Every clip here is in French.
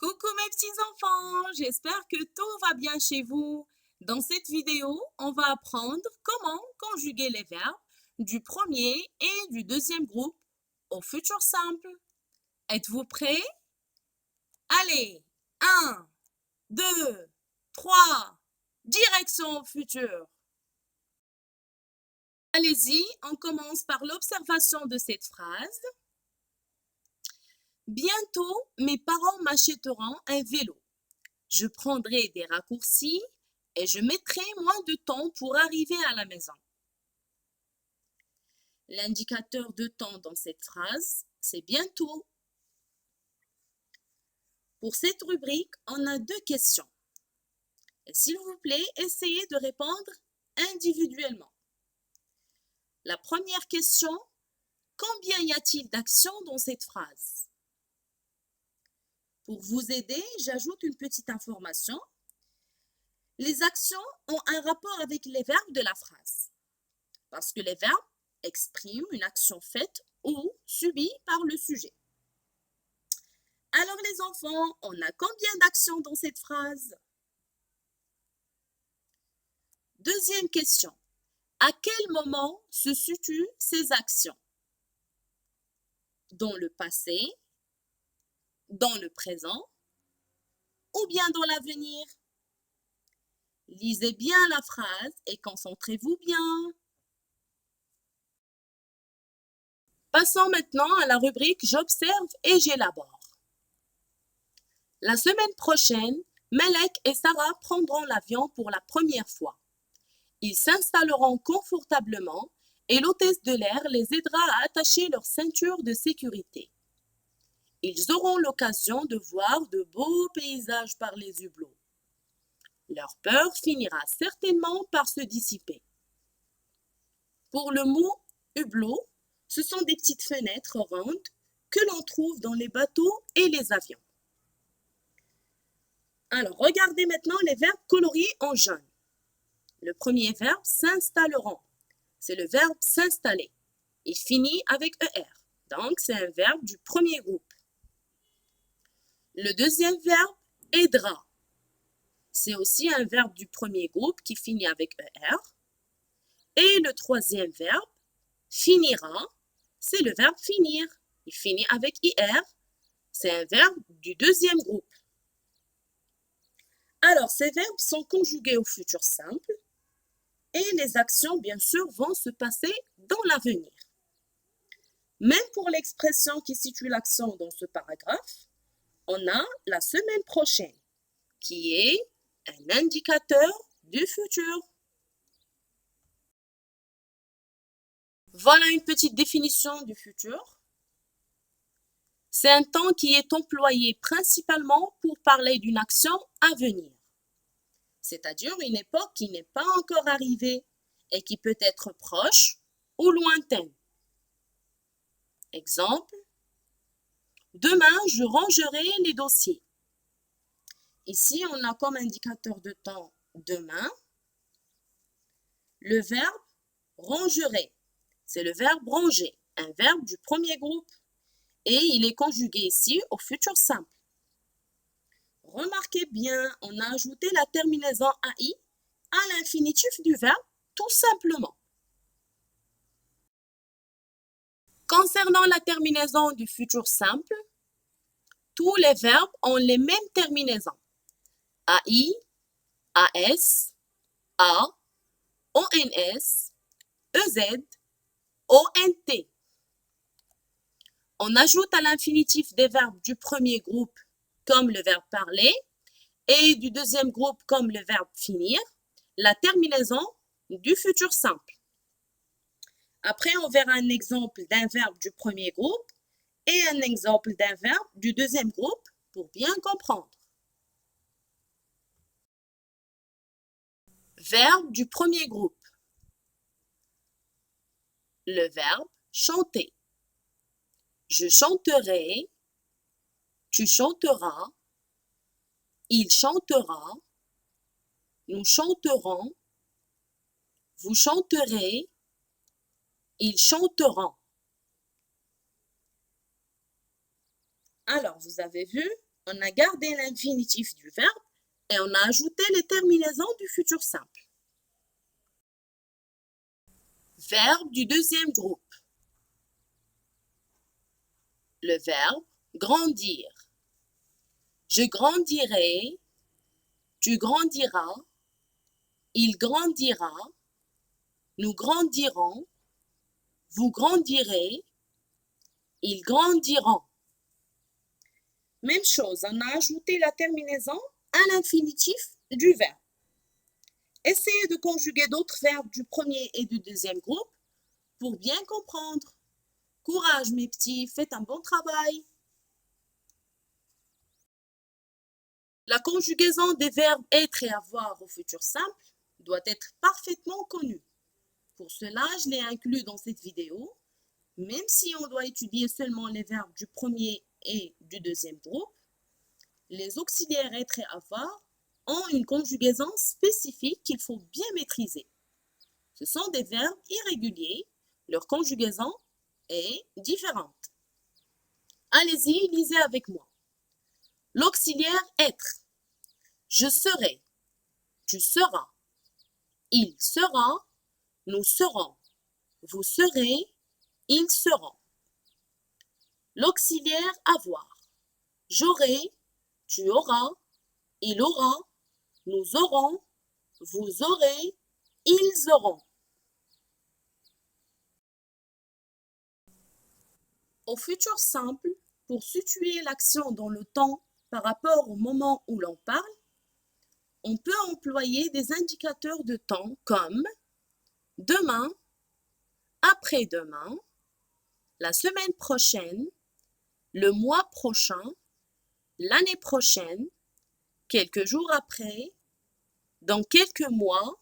Coucou mes petits enfants, j'espère que tout va bien chez vous. Dans cette vidéo, on va apprendre comment conjuguer les verbes du premier et du deuxième groupe au futur simple. Êtes-vous prêts? Allez, 1, 2, 3, direction au futur. Allez-y, on commence par l'observation de cette phrase. Bientôt, mes parents m'achèteront un vélo. Je prendrai des raccourcis et je mettrai moins de temps pour arriver à la maison. L'indicateur de temps dans cette phrase, c'est bientôt. Pour cette rubrique, on a deux questions. S'il vous plaît, essayez de répondre individuellement. La première question, combien y a-t-il d'actions dans cette phrase? Pour vous aider, j'ajoute une petite information. Les actions ont un rapport avec les verbes de la phrase, parce que les verbes expriment une action faite ou subie par le sujet. Alors les enfants, on a combien d'actions dans cette phrase? Deuxième question. À quel moment se situent ces actions? Dans le passé, dans le présent ou bien dans l'avenir? Lisez bien la phrase et concentrez-vous bien. Passons maintenant à la rubrique J'observe et j'élabore. La semaine prochaine, Malek et Sarah prendront l'avion pour la première fois. Ils s'installeront confortablement et l'hôtesse de l'air les aidera à attacher leur ceinture de sécurité. Ils auront l'occasion de voir de beaux paysages par les hublots. Leur peur finira certainement par se dissiper. Pour le mot hublot, ce sont des petites fenêtres rondes que l'on trouve dans les bateaux et les avions. Alors, regardez maintenant les verbes coloriés en jaune. Le premier verbe, s'installeront. C'est le verbe s'installer. Il finit avec ER. Donc, c'est un verbe du premier groupe. Le deuxième verbe, aidera. C'est aussi un verbe du premier groupe qui finit avec ER. Et le troisième verbe, finira, c'est le verbe finir. Il finit avec IR. C'est un verbe du deuxième groupe. Alors, ces verbes sont conjugués au futur simple et les actions, bien sûr, vont se passer dans l'avenir. Même pour l'expression qui situe l'action dans ce paragraphe, on a la semaine prochaine, qui est un indicateur du futur. Voilà une petite définition du futur. C'est un temps qui est employé principalement pour parler d'une action à venir, c'est-à-dire une époque qui n'est pas encore arrivée et qui peut être proche ou lointaine. Exemple, demain, je rangerai les dossiers. Ici, on a comme indicateur de temps demain le verbe rangerai. C'est le verbe ranger, un verbe du premier groupe. Et il est conjugué ici au futur simple. Remarquez bien, on a ajouté la terminaison AI à l'infinitif du verbe, tout simplement. Concernant la terminaison du futur simple, tous les verbes ont les mêmes terminaisons. AI, AS, A, ONS, EZ, ONT. On ajoute à l'infinitif des verbes du premier groupe comme le verbe parler et du deuxième groupe comme le verbe finir, la terminaison du futur simple. Après, on verra un exemple d'un verbe du premier groupe et un exemple d'un verbe du deuxième groupe pour bien comprendre. Verbe du premier groupe. Le verbe chanter. Je chanterai, tu chanteras, il chantera, nous chanterons, vous chanterez, ils chanteront. Alors, vous avez vu, On a gardé l'infinitif du verbe et on a ajouté les terminaisons du futur simple. Verbe du deuxième groupe. Le verbe grandir. Je grandirai, tu grandiras, il grandira, nous grandirons, vous grandirez, ils grandiront. Même chose, on a ajouté la terminaison à l'infinitif du verbe. Essayez de conjuguer d'autres verbes du premier et du deuxième groupe pour bien comprendre. Courage mes petits, faites un bon travail. La conjugaison des verbes être et avoir au futur simple doit être parfaitement connue. Pour cela, je l'ai inclus dans cette vidéo. Même si on doit étudier seulement les verbes du premier et du deuxième groupe, les auxiliaires être et avoir ont une conjugaison spécifique qu'il faut bien maîtriser. Ce sont des verbes irréguliers, leur conjugaison est différente. Allez-y, lisez avec moi. L'auxiliaire être. Je serai, tu seras, il sera, nous serons, vous serez, ils seront. L'auxiliaire avoir. J'aurai, tu auras, il aura, nous aurons, vous aurez, ils auront. Au futur simple, pour situer l'action dans le temps par rapport au moment où l'on parle, on peut employer des indicateurs de temps comme demain, après-demain, la semaine prochaine, le mois prochain, l'année prochaine, quelques jours après, dans quelques mois,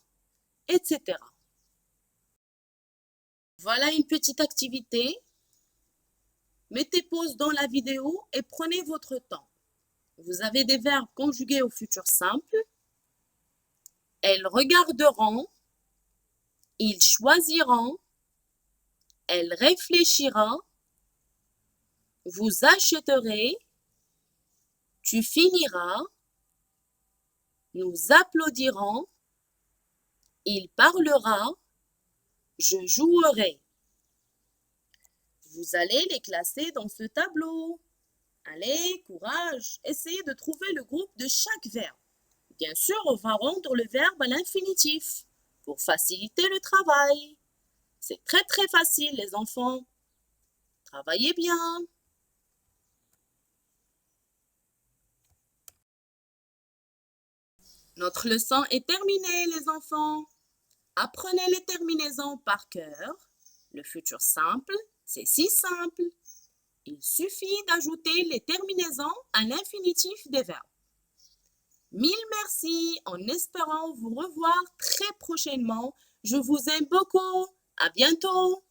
etc. Voilà une petite activité. Mettez pause dans la vidéo et prenez votre temps. Vous avez des verbes conjugués au futur simple. Elles regarderont, ils choisiront, elle réfléchira, vous achèterez, tu finiras, nous applaudirons, il parlera, je jouerai. Vous allez les classer dans ce tableau. Allez, courage, essayez de trouver le groupe de chaque verbe. Bien sûr, on va rendre le verbe à l'infinitif pour faciliter le travail. C'est très très facile les enfants. Travaillez bien. Notre leçon est terminée les enfants. Apprenez les terminaisons par cœur. Le futur simple, c'est si simple. Il suffit d'ajouter les terminaisons à l'infinitif des verbes. Mille merci, en espérant vous revoir très prochainement. Je vous aime beaucoup. À bientôt.